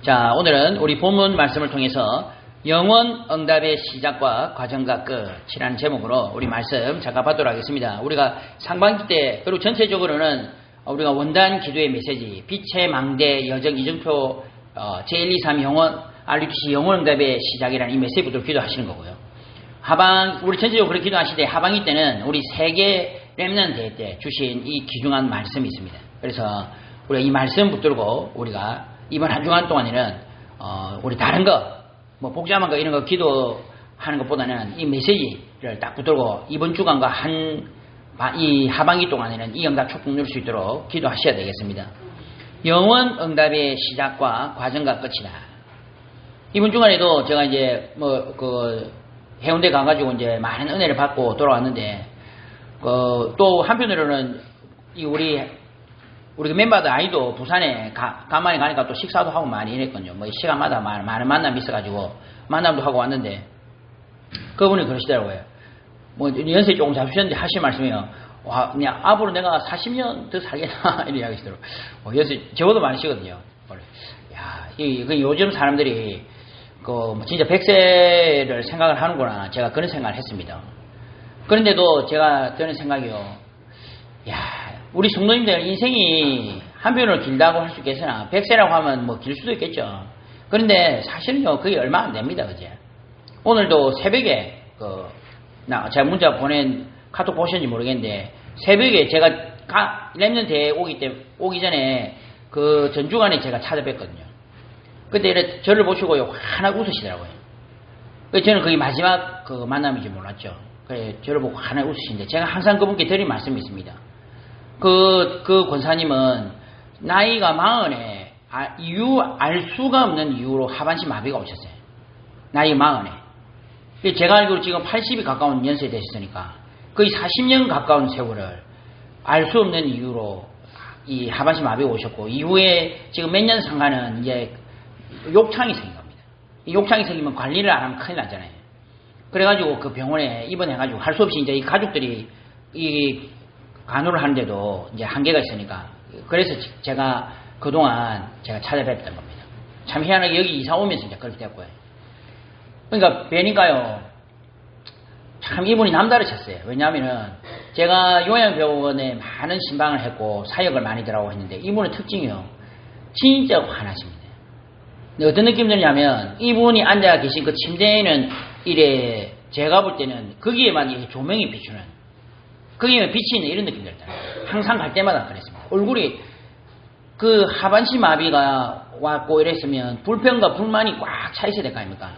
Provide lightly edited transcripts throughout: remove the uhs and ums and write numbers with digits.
자, 오늘은 우리 본문 말씀을 통해서 영원 응답의 시작과 과정과 끝이라는 제목으로 우리 말씀 잠깐 받도록 하겠습니다. 우리가 상반기 때, 그리고 전체적으로는 우리가 원단 기도의 메시지, 빛의 망대 여정 이정표 제1, 2, 3 영원 RUTC 영원 응답의 시작이라는 이 메시지부터 기도하시는 거고요. 우리 전체적으로 그렇게 기도하시되 하반기 때는 우리 세계 렘넌트 때 주신 이 귀중한 말씀이 있습니다. 그래서 우리가 이 말씀 붙들고 우리가 이번 한 주간 동안에는 우리 다른 거 뭐 복잡한 거 이런 거 기도하는 것보다는 이 메시지를 딱 붙들고 이번 주간과 이 하반기 동안에는 이 응답 축복 누릴 수 있도록 기도하셔야 되겠습니다. 영원 응답의 시작과 과정과 끝이다. 이번 주간에도 제가 이제 해운대 가가지고 이제 많은 은혜를 받고 돌아왔는데 또 한편으로는 우리 멤버들 아이도 부산에 간만에 가니까 또 식사도 하고 많이 이랬거든요. 뭐 시간마다 많은 만남이 있어가지고 만남도 하고 왔는데 그분이 그러시더라고요. 뭐 연세 조금 잡수셨는데 하실 말씀이요. 와, 그냥 앞으로 내가 40년 더 살겠나 이렇게 하시더라고요. 연세 저보다 많으시거든요. 야, 요즘 사람들이 진짜 100세를 생각을 하는구나. 제가 그런 생각을 했습니다. 그런데도 제가 드는 생각이요. 야, 우리 성도님들 인생이 한편으로 길다고 할 수 있겠으나 100세라고 하면 뭐 길 수도 있겠죠. 그런데 사실은요, 그게 얼마 안 됩니다. 그제? 오늘도 새벽에 제가 문자 보낸 카톡 보셨는지 모르겠는데 새벽에 제가 렘넌트에 오기 전에 그 전주간에 제가 찾아뵀거든요. 그때 저를 보시고 하나 웃으시더라고요. 저는 그게 마지막 만남인지 몰랐죠. 그래, 저를 보고 하나 웃으시는데 제가 항상 그분께 드린 말씀이 있습니다. 그 권사님은 나이가 40에 알 수가 없는 이유로 하반신 마비가 오셨어요. 나이 40에. 제가 알기로 지금 80이 가까운 연세에 되셨으니까 거의 40년 가까운 세월을 알 수 없는 이유로 이 하반신 마비가 오셨고 이후에 지금 몇 년 상간은 이제 욕창이 생긴 겁니다. 이 욕창이 생기면 관리를 안 하면 큰일 나잖아요. 그래가지고 그 병원에 입원해가지고 할 수 없이 이제 이 가족들이 간호를 하는데도 이제 한계가 있으니까 그래서 제가 그동안 제가 찾아뵀던 겁니다. 참 희한하게 여기 이사 오면서 이제 그렇게 됐고요. 그러니까 뵈니까요, 참 이분이 남다르셨어요. 왜냐하면은 제가 요양병원에 많은 신방을 했고 사역을 많이 들어가고 했는데 이분의 특징이요, 진짜 환하십니다. 근데 어떤 느낌이 드냐면 이분이 앉아 계신 그 침대에는 이래 제가 볼 때는 거기에만 이렇게 조명이 비추는, 거기에 빛이 있는 이런 느낌이 들어요. 항상 갈 때마다 그랬습니다. 얼굴이 그 하반신 마비가 왔고 이랬으면 불평과 불만이 꽉 차 있어야 될 거 아닙니까?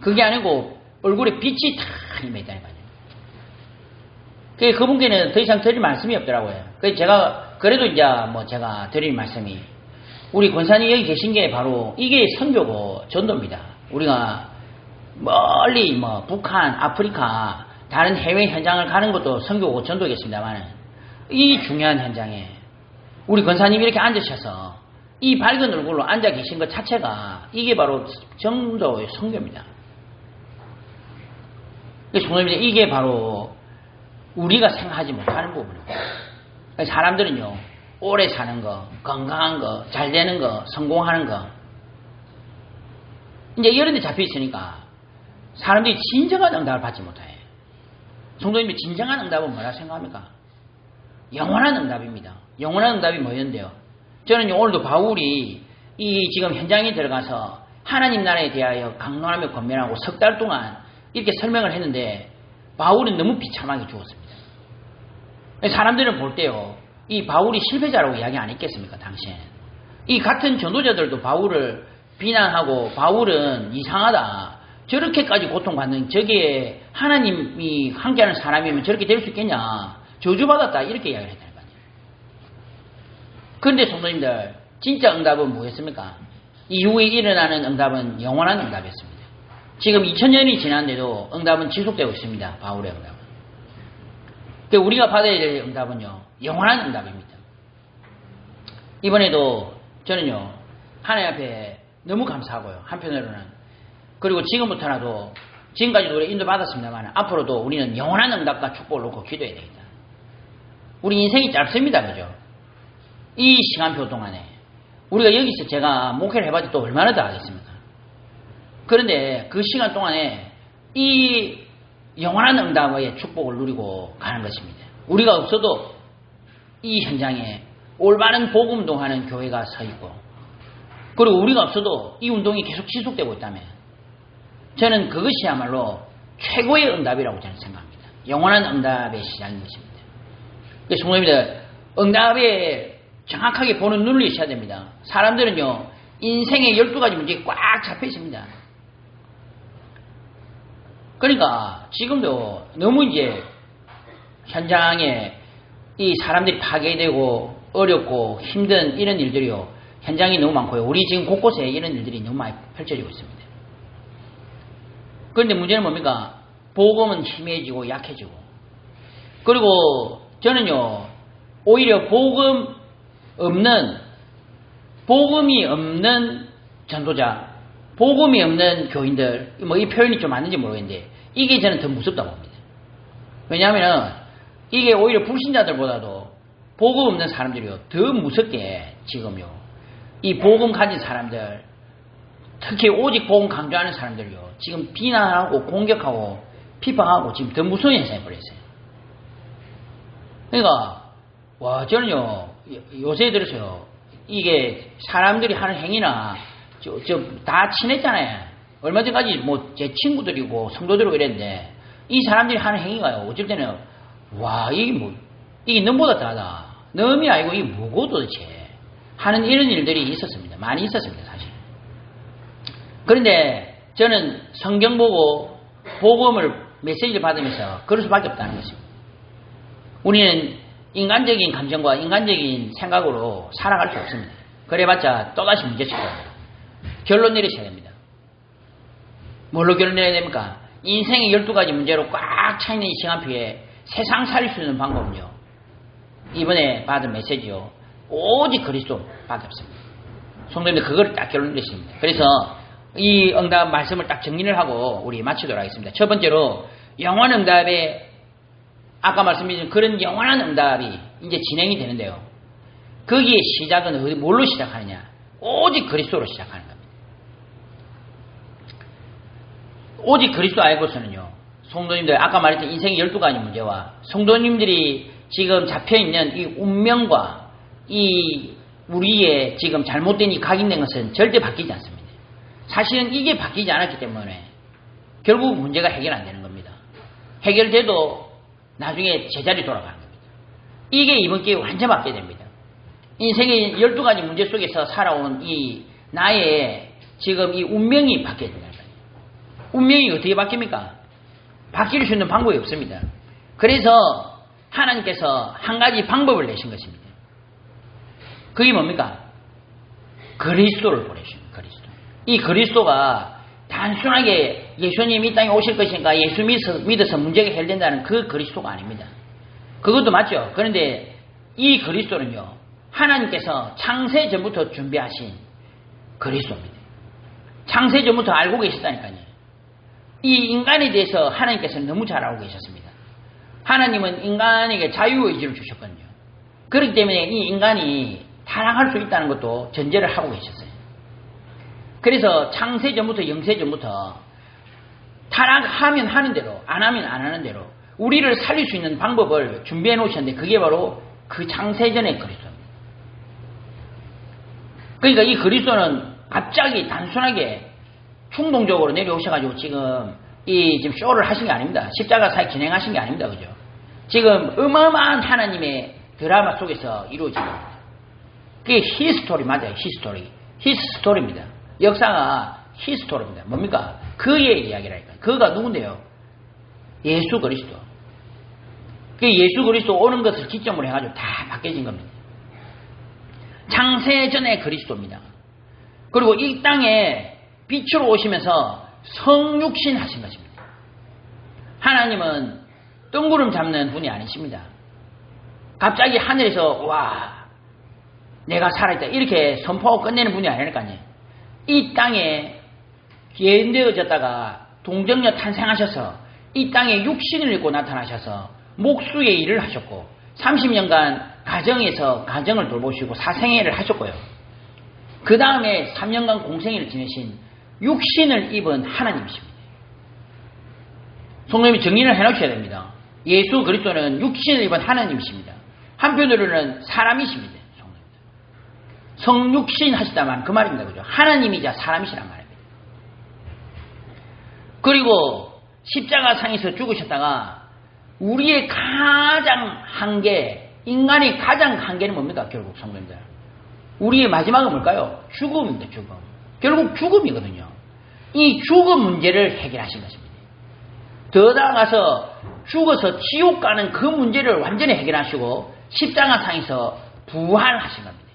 그게 아니고 얼굴에 빛이 다 임해 있다니까요. 그분께는 더 이상 드릴 말씀이 없더라고요. 그래서 제가 그래도 이제 제가 드릴 말씀이 우리 권사님 여기 계신 게 바로 이게 선교고 전도입니다. 우리가 멀리 북한, 아프리카 다른 해외 현장을 가는 것도 선교고 전도겠습니다만 이 중요한 현장에 우리 권사님이 이렇게 앉으셔서 이 밝은 얼굴로 앉아 계신 것 자체가 이게 바로 전도의 선교입니다. 이게 바로 우리가 생각하지 못하는 부분입니다. 사람들은요, 오래 사는 거, 건강한 거, 잘 되는 거, 성공하는 거 이제 이런 데 잡혀 있으니까 사람들이 진정한 응답을 받지 못해요. 성도님이 진정한 응답은 뭐라 생각합니까? 영원한 응답입니다. 영원한 응답이 뭐였는데요? 저는 오늘도 바울이 이 지금 현장에 들어가서 하나님 나라에 대하여 강론하며 권면하고 석 달 동안 이렇게 설명을 했는데 바울은 너무 비참하게 죽었습니다. 사람들은 볼 때요, 이 바울이 실패자라고 이야기 안 했겠습니까? 당시에는. 이 같은 전도자들도 바울을 비난하고 바울은 이상하다, 저렇게까지 고통받는 저게 하나님이 함께하는 사람이면 저렇게 될 수 있겠냐, 저주받았다, 이렇게 이야기를 했다는 거예요. 그런데 성도님들, 진짜 응답은 뭐였습니까? 이후에 일어나는 응답은 영원한 응답이었습니다. 지금 2000년이 지났는데도 응답은 지속되고 있습니다. 바울의 응답은. 그러니까 우리가 받아야 될 응답은요, 영원한 응답입니다. 이번에도 저는요, 하나님 앞에 너무 감사하고요, 한편으로는. 그리고 지금부터라도, 지금까지도 우리 인도받았습니다만 앞으로도 우리는 영원한 응답과 축복을 놓고 기도해야 되겠다. 우리 인생이 짧습니다. 그죠? 이 시간표 동안에 우리가 여기서 제가 목회를 해봐도 또 얼마나 더 하겠습니까? 그런데 그 시간 동안에 이 영원한 응답의 축복을 누리고 가는 것입니다. 우리가 없어도 이 현장에 올바른 복음 운동하는 교회가 서 있고, 그리고 우리가 없어도 이 운동이 계속 지속되고 있다면 저는 그것이야말로 최고의 응답이라고 저는 생각합니다. 영원한 응답의 시작인 것입니다. 그래서 성도님들, 응답에 정확하게 보는 눈을 있어야 됩니다. 사람들은요, 인생의 12가지 문제에 꽉 잡혀 있습니다. 그러니까 지금도 너무 이제 현장에 이 사람들이 파괴되고 어렵고 힘든 이런 일들이요, 현장이 너무 많고요. 우리 지금 곳곳에 이런 일들이 너무 많이 펼쳐지고 있습니다. 그런데 문제는 뭡니까? 복음은 희미해지고 약해지고, 그리고 저는요, 오히려 복음이 없는 전도자, 복음이 없는 교인들, 뭐 이 표현이 좀 맞는지 모르겠는데 이게 저는 더 무섭다고 봅니다. 왜냐하면 이게 오히려 불신자들보다도 복음 없는 사람들이요, 더 무섭게 지금요, 이 복음 가진 사람들, 특히 오직 복음 강조하는 사람들이요, 지금 비난하고 공격하고 비방하고 지금 더 무서운 현상이 벌어졌어요. 그러니까 저는요, 요새 들어서요, 이게 사람들이 하는 행위나 다 친했잖아요. 얼마 전까지 뭐 제 친구들이고 성도들이고 이랬는데 이 사람들이 하는 행위가요, 어쩔 때는 이게 넘보다 다다, 넘이 아니고 이게 뭐고 도대체 하는 이런 일들이 있었습니다. 많이 있었습니다, 사실. 그런데 저는 성경 보고 복음을 메시지를 받으면서 그럴 수밖에 없다는 것입니다. 우리는 인간적인 감정과 인간적인 생각으로 살아갈 수 없습니다. 그래봤자 또다시 문제칠 겁니다. 결론 내리셔야 됩니다. 뭘로 결론 내려야 됩니까? 인생의 12가지 문제로 꽉 차있는 이 시간표에 세상 살릴 수 있는 방법은요, 이번에 받은 메시지요, 오직 그리스도밖에 없습니다. 성도님들, 그걸 딱 결론 내리십니다. 그래서 이 응답 말씀을 딱 정리를 하고 우리 마치도록 하겠습니다. 첫 번째로, 영원한 응답에 아까 말씀드린 그런 영원한 응답이 이제 진행이 되는데요, 거기에 시작은 뭘로 시작하느냐? 오직 그리스도로 시작하는 겁니다. 오직 그리스도 알고서는요, 성도님들, 아까 말했던 인생의 12가지 문제와 성도님들이 지금 잡혀있는 이 운명과 이 우리의 지금 잘못된 이 각인된 것은 절대 바뀌지 않습니다. 사실은 이게 바뀌지 않았기 때문에 결국 문제가 해결 안 되는 겁니다. 해결돼도 나중에 제자리 돌아가는 겁니다. 이게 이번 기회에 완전 바뀌게 됩니다. 인생의 12가지 문제 속에서 살아온 이 나의 지금 이 운명이 바뀌어야 된다는 거예요. 운명이 어떻게 바뀝니까? 바뀔 수 있는 방법이 없습니다. 그래서 하나님께서 한 가지 방법을 내신 것입니다. 그게 뭡니까? 그리스도를 보내신 그리스도. 이 그리스도가 단순하게 예수님이 이 땅에 오실 것이니까 예수 믿어서 문제가 해결된다는 그 그리스도가 아닙니다. 그것도 맞죠. 그런데 이 그리스도는요, 하나님께서 창세 전부터 준비하신 그리스도입니다. 창세 전부터 알고 계셨다니까요. 이 인간에 대해서 하나님께서는 너무 잘 알고 계셨습니다. 하나님은 인간에게 자유의지를 주셨거든요. 그렇기 때문에 이 인간이 타락할 수 있다는 것도 전제를 하고 계셨어요. 그래서 창세 전부터 영세 전부터 타락하면 하는 대로, 안 하면 안 하는 대로 우리를 살릴 수 있는 방법을 준비해 놓으셨는데, 그게 바로 그 창세전의 그리스도입니다. 그러니까 이 그리스도는 갑자기 단순하게 충동적으로 내려오셔가지고 지금 쇼를 하신 게 아닙니다. 십자가 사역 진행하신 게 아닙니다. 그죠? 지금 어마어마한 하나님의 드라마 속에서 이루어진 겁니다. 그게 히스토리 맞아요. 히스토리입니다. 역사가 히스토리입니다. 뭡니까? 그의 이야기라니까. 그가 누군데요? 예수 그리스도. 그 예수 그리스도 오는 것을 기점으로 해가지고 다 바뀌어진 겁니다. 창세전의 그리스도입니다. 그리고 이 땅에 빛으로 오시면서 성육신 하신 것입니다. 하나님은 뜬구름 잡는 분이 아니십니다. 갑자기 하늘에서 와, 내가 살아있다 이렇게 선포하고 끝내는 분이 아니라니까요. 이 땅에 예언되어졌다가 동정녀 탄생하셔서 이 땅에 육신을 입고 나타나셔서 목수의 일을 하셨고 30년간 가정에서 가정을 돌보시고 사생애를 하셨고요. 그 다음에 3년간 공생애를 지내신 육신을 입은 하나님이십니다. 성도님이 정리를 해놓으셔야 됩니다. 예수 그리스도는 육신을 입은 하나님이십니다. 한편으로는 사람이십니다. 성육신 하시다만 그 말입니다. 그죠? 하나님이자 사람이시란 말입니다. 그리고 십자가상에서 죽으셨다가 우리의 가장 한계, 인간의 가장 한계는 뭡니까? 결국 성도님들. 우리의 마지막은 뭘까요? 죽음입니다. 죽음. 결국 죽음이거든요. 이 죽음 문제를 해결하신 것입니다. 더 나아가서 죽어서 지옥 가는 그 문제를 완전히 해결하시고 십자가상에서 부활하신 겁니다.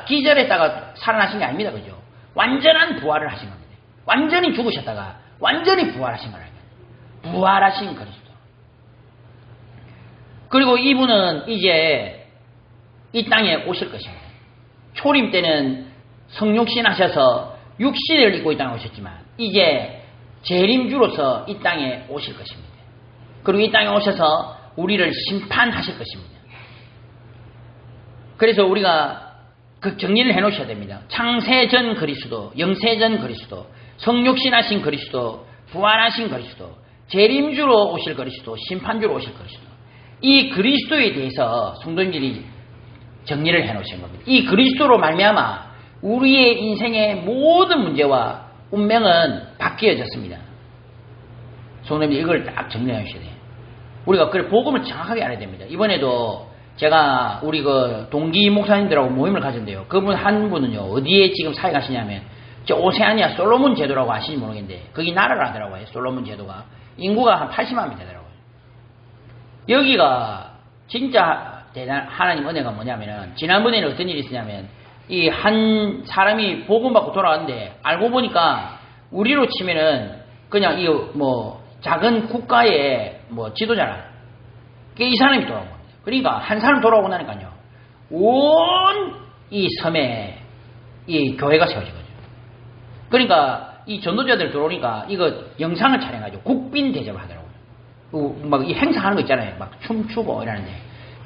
기절했다가 살아나신 게 아닙니다. 그죠? 완전한 부활을 하신 겁니다. 완전히 죽으셨다가 완전히 부활하신 거라니까요. 부활하신 그리스도. 그리고 이분은 이제 이 땅에 오실 것입니다. 초림 때는 성육신 하셔서 육신을 입고 이 땅에 오셨지만 이제 재림주로서 이 땅에 오실 것입니다. 그리고 이 땅에 오셔서 우리를 심판하실 것입니다. 그래서 우리가 그 정리를 해놓으셔야 됩니다. 창세전 그리스도, 영세전 그리스도, 성육신하신 그리스도, 부활하신 그리스도, 재림주로 오실 그리스도, 심판주로 오실 그리스도. 이 그리스도에 대해서 성도님들이 정리를 해놓으신 겁니다. 이 그리스도로 말미암아 우리의 인생의 모든 문제와 운명은 바뀌어졌습니다. 성도님들 이걸 딱 정리해 주셔야 돼요. 우리가 그래 복음을 정확하게 알아야 됩니다. 이번에도 제가 우리 그 동기 목사님들하고 모임을 가졌는데요. 그분 한 분은요 어디에 지금 사역하시냐면 저 오세아니아 솔로몬 제도라고 아시는지 모르겠는데 거기 나라를 하더라고요. 솔로몬 제도가 인구가 한 80만 명 되더라고요. 여기가 진짜 대단 하나님 은혜가 뭐냐면은 지난번에는 어떤 일이 있었냐면 이 한 사람이 복음 받고 돌아왔는데 알고 보니까 우리로 치면은 그냥 이 뭐 작은 국가의 뭐 지도자라. 이 사람이 돌아온 겁니다. 그러니까 한 사람 돌아오고 나니까요 온 이 섬에 이 교회가 세워진 거죠. 그러니까 이 전도자들 들어오니까 이거 영상을 촬영하죠. 국빈 대접을 하더라고요. 막 이 행사하는 거 있잖아요. 막 춤추고 이러는데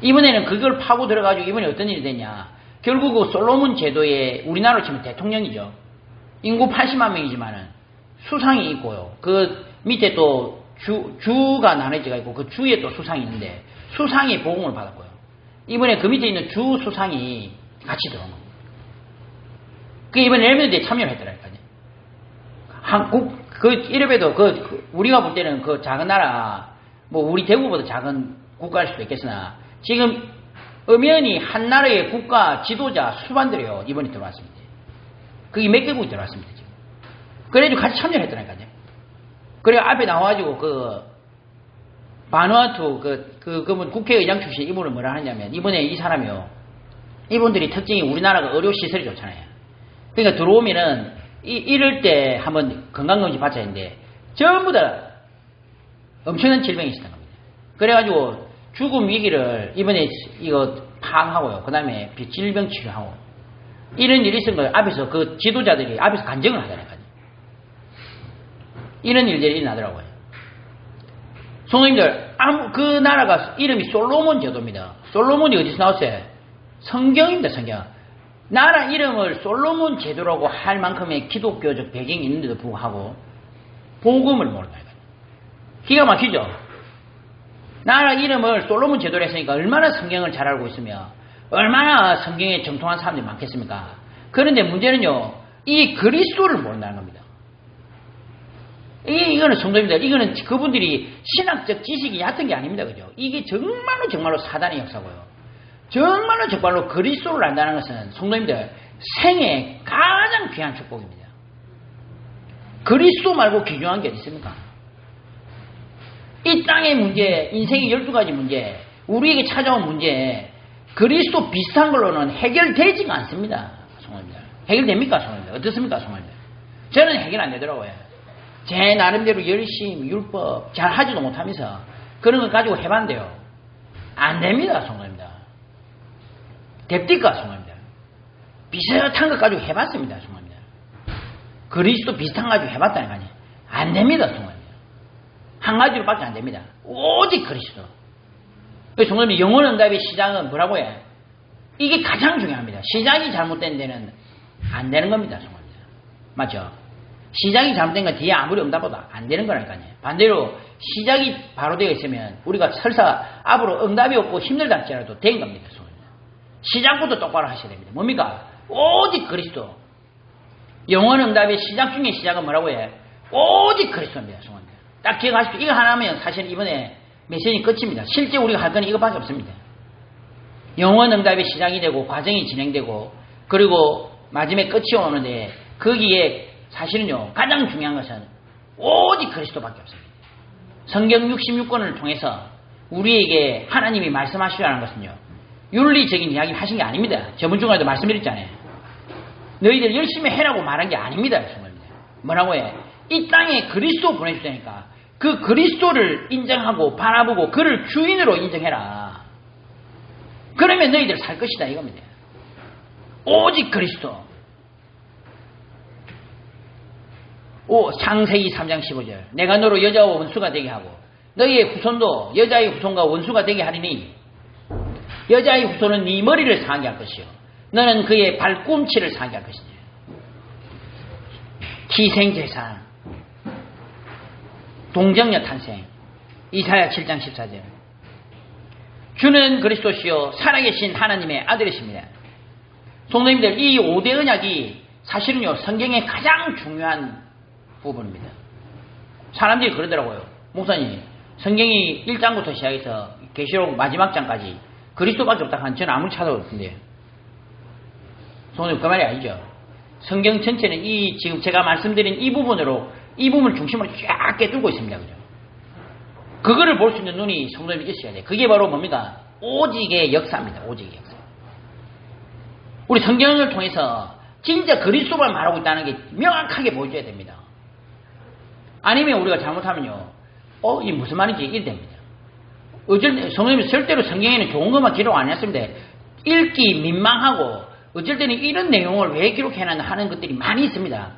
이번에는 그걸 파고 들어가지고 이번에 어떤 일이 됐냐. 결국 그 솔로몬 제도에 우리나라로 치면 대통령이죠. 인구 80만 명이지만은 수상이 있고요. 그 밑에 또 주가 나눠지가 있고 그 주에 또 수상이 있는데 수상이 보응을 받았고요. 이번에 그 밑에 있는 주 수상이 같이 들어온 겁니다. 그 이번에 헬멧에 참여를 했더라니까요. 한국 이래봬도 우리가 볼 때는 그 작은 나라 뭐 우리 대구보다 작은 국가일 수도 있겠으나 지금 엄연히 한 나라의 국가 지도자 수반들이요 이번에 들어왔습니다. 그게 몇 개국이 들어왔습니다. 지금. 그래가지고 같이 참여를 했더라니까요. 그래 앞에 나와가지고 그 바누아투 그분 국회의장 출신 이분을 뭐라 하냐면 이번에 이 사람이요. 이분들이 특징이 우리나라가 의료 시설이 좋잖아요. 그러니까 들어오면은 이럴 때 한번 건강검진 받쳐야 하는데 전부 다 엄청난 질병이 있었던 겁니다. 그래가지고 죽음 위기를 이번에 이거 파악하고요. 그 다음에 질병 치료하고 이런 일이 있은 거예요. 앞에서 그 지도자들이 앞에서 간증을 하더라고요. 이런 일들이 일어나더라고요. 성도님들, 그 나라가 이름이 솔로몬 제도입니다. 솔로몬이 어디서 나왔어요? 성경입니다, 성경. 나라 이름을 솔로몬 제도라고 할 만큼의 기독교적 배경이 있는데도 불구하고 복음을 모른다. 기가 막히죠? 나라 이름을 솔로몬 제도로 했으니까 얼마나 성경을 잘 알고 있으며 얼마나 성경에 정통한 사람들이 많겠습니까? 그런데 문제는요, 이 그리스도를 모른다는 겁니다. 이거는 성도입니다. 이거는 그분들이 신학적 지식이 얕은 게 아닙니다. 그죠? 이게 정말로 사단의 역사고요. 정말로 그리스도를 안다는 것은 성도님들 생애 가장 귀한 축복입니다. 그리스도 말고 귀중한 게 어디 있습니까? 이 땅의 문제, 인생의 12가지 문제, 우리에게 찾아온 문제, 그리스도 비슷한 걸로는 해결되지가 않습니다. 성도님들. 해결됩니까? 성도님들. 어떻습니까? 성도님들. 저는 해결 안 되더라고요. 제 나름대로 열심히 율법 잘 하지도 못하면서 그런 걸 가지고 해봤는데요. 안 됩니다. 성도님들. 됩니까? 성도님들. 비슷한 것 가지고 해봤습니다. 성도님들. 그리스도 비슷한 거 가지고 해봤다니까요. 안 됩니다. 성도님들. 한 가지로밖에 안 됩니다. 오직 그리스도. 성도님 영혼응답의 시작은 뭐라고 해? 이게 가장 중요합니다. 시작이 잘못된 데는 안 되는 겁니다. 맞죠? 시작이 잘못된 건 뒤에 아무리 응답해도 안 되는 거라니까요. 반대로 시작이 바로 되어 있으면 우리가 설사 앞으로 응답이 없고 힘들다 할지라도 된 겁니다. 시작부터 똑바로 하셔야 됩니다. 뭡니까? 오직 그리스도. 영원 응답의 시작 중에 시작은 뭐라고 해? 오직 그리스도입니다. 딱 기억하십시오. 이거 하나면 사실 이번에 메시지 끝입니다. 실제 우리가 할 건 이거밖에 없습니다. 영원 응답의 시작이 되고 과정이 진행되고 그리고 마지막에 끝이 오는데 거기에 사실은요 가장 중요한 것은 오직 그리스도밖에 없습니다. 성경 66권을 통해서 우리에게 하나님이 말씀하시라는 것은요 윤리적인 이야기를 하신 게 아닙니다. 저번 주간에도 말씀드렸잖아요. 너희들 열심히 해라고 말한 게 아닙니다. 뭐라고 해? 이 땅에 그리스도 보내주다니까 그 그리스도를 인정하고 바라보고 그를 주인으로 인정해라. 그러면 너희들 살 것이다 이겁니다. 오직 그리스도. 창세기 3장 15절 내가 너로 여자와 원수가 되게 하고 너희의 후손도 여자의 후손과 원수가 되게 하리니 여자의 후손은 네 머리를 상하게 할 것이요 너는 그의 발꿈치를 상하게 할 것이니. 희생제사 동정녀 탄생 이사야 7장 14절 주는 그리스도시요 살아계신 하나님의 아들이십니다. 성도님들 이 5대 언약이 사실은요 성경의 가장 중요한 부분입니다. 사람들이 그러더라고요. 목사님 성경이 1장부터 시작해서 계시록 마지막 장까지 그리스도밖에 없다 하는 저는 아무리 찾아볼 텐데 성도님 그 말이 아니죠. 성경 전체는 이 지금 제가 말씀드린 이 부분으로 이 부분을 중심으로 쫙 깨뚫고 있습니다. 그죠? 그거를 볼 수 있는 눈이 성도님이 있어야 돼요. 그게 바로 뭡니까? 오직의 역사입니다. 오직의 역사. 우리 성경을 통해서 진짜 그리스도만 말하고 있다는 게 명확하게 보여줘야 됩니다. 아니면 우리가 잘못하면요. 이게 무슨 말인지 이래 됩니다. 어쩔 때 성도님이 절대로 성경에는 좋은 것만 기록 안 했습니다. 읽기 민망하고 어쩔 때는 이런 내용을 왜 기록해놨나 하는 것들이 많이 있습니다.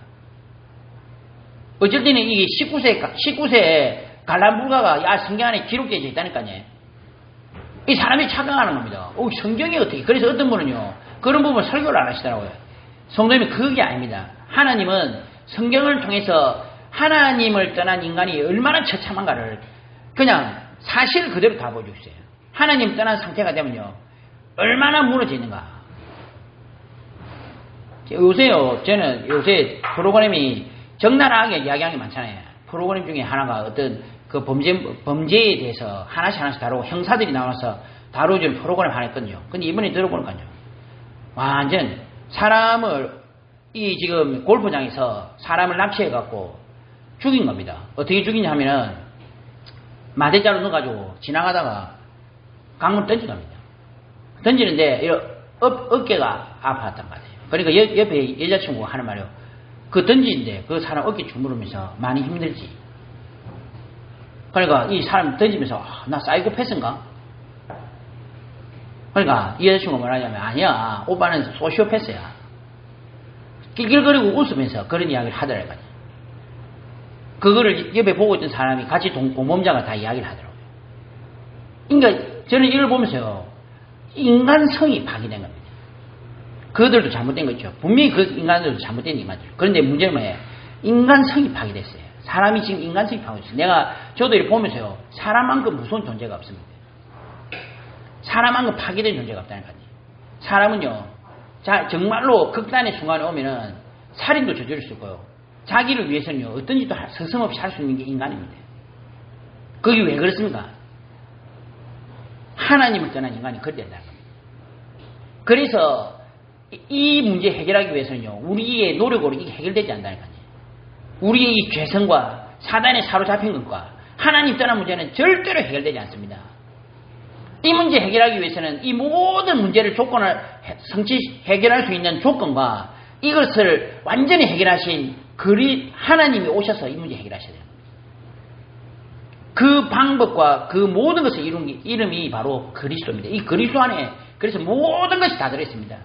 어쩔 때는 이게 19세 갈란불가가 성경 안에 기록되어 있다니까요. 이 사람이 착각하는 겁니다. 성경이 어떻게. 그래서 어떤 분은요. 그런 부분을 설교를 안 하시더라고요. 성도님이 그게 아닙니다. 하나님은 성경을 통해서 하나님을 떠난 인간이 얼마나 처참한가를 그냥 사실 그대로 다 보여주세요. 하나님 떠난 상태가 되면요. 얼마나 무너져 있는가. 요새요. 저는 요새 프로그램이 적나라하게 이야기하는 게 많잖아요. 프로그램 중에 하나가 어떤 그 범죄에 대해서 하나씩 다루고 형사들이 나와서 다루어주는 프로그램 하나 있거든요. 근데 이번에 들어보니까요. 완전 사람을 지금 골프장에서 사람을 납치해갖고 죽인 겁니다. 어떻게 죽이냐 하면은 마대자루 넣어가지고 지나가다가 강물 던진 겁니다. 던지는데 어깨가 아팠단 말이에요. 그러니까 옆에 여자친구가 하는 말이에요. 그 던지는데 그 사람 어깨 주무르면서 많이 힘들지. 그러니까 이 사람 던지면서 나 사이코패스인가? 그러니까 이 여자친구가 뭐라냐면 아니야 오빠는 소시오패스야. 낄낄거리고 웃으면서 그런 이야기를 하더라고요. 그거를 옆에 보고 있던 사람이 같이 공범자가 다 이야기를 하더라고요. 그러니까 저는 이걸 보면서요. 인간성이 파괴된 겁니다. 그들도 잘못된 거죠. 분명히 그 인간들도 잘못된 인간들. 그런데 문제는 뭐예요? 인간성이 파괴됐어요. 사람이 지금 인간성이 파괴됐어요. 저도 이렇게 보면서요. 사람만큼 무서운 존재가 없습니다. 사람만큼 파괴된 존재가 없다는 거지. 사람은요. 정말로 극단의 순간에 오면은 살인도 저지를 수 있고요. 자기를 위해서는요. 어떤 짓도 서슴없이 할 수 있는 게 인간입니다. 그게 왜 그렇습니까? 하나님을 떠난 인간이 그렇게 된다는 겁니다. 그래서 이 문제 해결하기 위해서는요. 우리의 노력으로 이게 해결되지 않는다니까요. 우리의 이 죄성과 사단에 사로잡힌 것과 하나님 떠난 문제는 절대로 해결되지 않습니다. 이 문제 해결하기 위해서는 이 모든 문제를 해결할 수 있는 조건과 이것을 완전히 해결하신 하나님이 오셔서 이 문제 해결하셔야 돼요. 그 방법과 그 모든 것을 이룬 이름이 바로 그리스도입니다. 이 그리스도 안에 그래서 모든 것이 다 들어있습니다.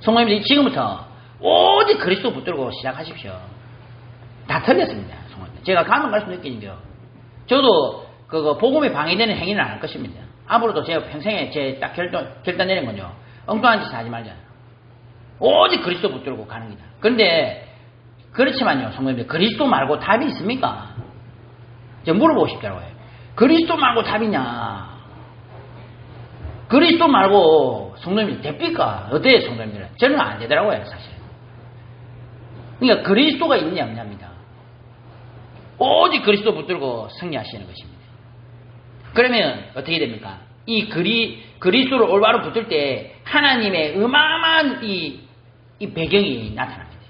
성도님들 지금부터 오직 그리스도 붙들고 시작하십시오. 다 틀렸습니다. 성도님들. 제가 가면 갈수록 느끼는 게요. 저도 복음에 방해되는 행위는 안 할 것입니다. 앞으로도 제가 평생에 제 딱 결단 내린 건요. 엉뚱한 짓 하지 말자. 오직 그리스도 붙들고 가는 거다. 그런데 그렇지만요, 성도님들, 그리스도 말고 답이 있습니까? 제가 물어보고 싶더라고요. 그리스도 말고 답이냐? 그리스도 말고 성도님들 됩니까? 어때요, 성도님들은? 저는 안 되더라고요, 사실. 그러니까 그리스도가 있냐 없냐입니다. 오직 그리스도 붙들고 승리하시는 것입니다. 그러면 어떻게 됩니까? 이 그리스도를 올바로 붙들 때 하나님의 어마어마한 이 배경이 나타납니다.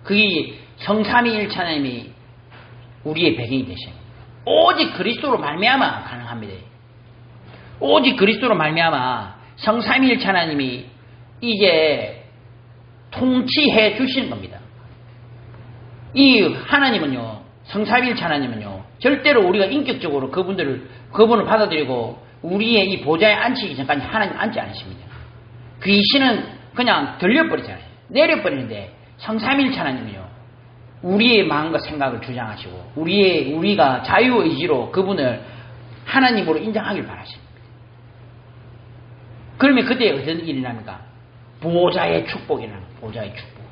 그게 성삼위일체 하나님이 우리의 배경이 되시는 겁니다. 오직 그리스도로 말미암아 가능합니다. 오직 그리스도로 말미암아 성삼위일체 하나님이 이제 통치해 주시는 겁니다. 이 하나님은요, 성삼위일체 하나님은요, 절대로 우리가 인격적으로 그분을 받아들이고 우리의 이 보좌에 앉히기 전까지 하나님 앉지 않으십니다. 귀신은 그냥 들려버리잖아요. 내려버리는데 성삼위일체 하나님은요, 우리의 마음과 생각을 주장하시고 우리가 자유의지로 그분을 하나님으로 인정하길 바라십니다. 그러면 그때 어떤 일이 납니까? 보좌의 축복이라는 거예요. 보좌의 축복.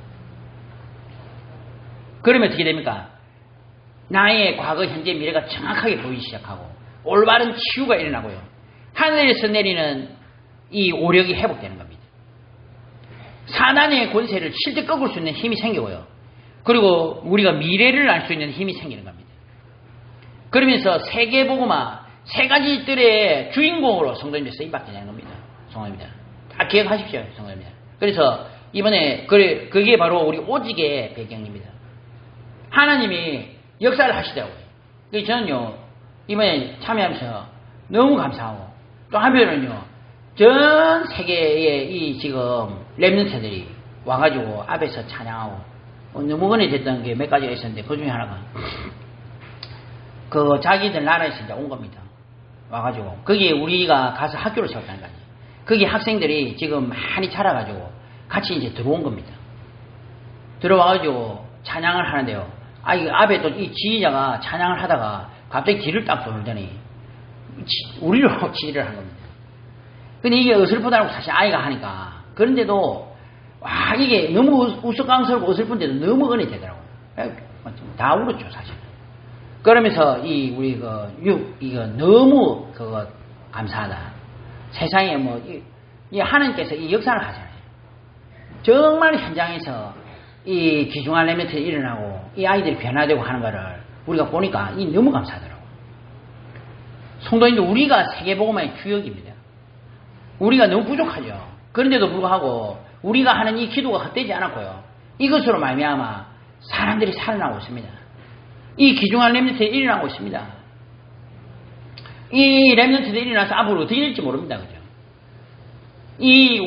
그러면 어떻게 됩니까? 나의 과거, 현재, 미래가 정확하게 보이기 시작하고 올바른 치유가 일어나고요. 하늘에서 내리는 이 오력이 회복되는 겁니다. 사단의 권세를 실제 꺾을 수 있는 힘이 생기고요. 그리고 우리가 미래를 알 수 있는 힘이 생기는 겁니다. 그러면서 세계복음화, 세 가지 뜰의 주인공으로 성도님들 쓰임받게 되는 겁니다. 성도님들. 다 기억하십시오. 성도님들. 그래서 이번에 그게 바로 우리 오직의 배경입니다. 하나님이 역사를 하시더라고요. 그래서 저는요, 이번에 참여하면서 너무 감사하고, 또 한편으로는요, 전 세계의 이 지금 렘넌트들이 와가지고 앞에서 찬양하고, 너무 은혜됐던 게 몇 가지가 있었는데, 그 중에 하나가, 자기들 나라에서 이제 온 겁니다. 와가지고. 거기에 우리가 가서 학교를 세웠다는 거지. 거기 학생들이 지금 많이 자라가지고, 같이 이제 들어온 겁니다. 들어와가지고 찬양을 하는데요. 이 앞에 또 이 지휘자가 찬양을 하다가 갑자기 뒤를 딱 돌더니 우리로 지휘를 한 겁니다. 근데 이게 어설프다고 사실 아이가 하니까. 그런데도 이게 너무 우스꽝스럽고 어설픈데도 너무 은혜 되더라고요. 다 울었죠, 사실. 그러면서 이거 너무 감사하다. 세상에 이 하나님께서 이 역사를 하잖아요. 정말 현장에서 이 귀중한 렘넌트가 일어나고 이 아이들이 변화되고 하는 거를 우리가 보니까 너무 감사하더라고요. 성도님들, 우리가 세계복음화의 주역입니다. 우리가 너무 부족하죠. 그런데도 불구하고 우리가 하는 이 기도가 헛되지 않았고요. 이것으로 말미암아 사람들이 살아나고 있습니다. 이 귀중한 렘넌트가 일어나고 있습니다. 이 렘넌트들이 일어나서 앞으로 어떻게 될지 모릅니다. 그죠?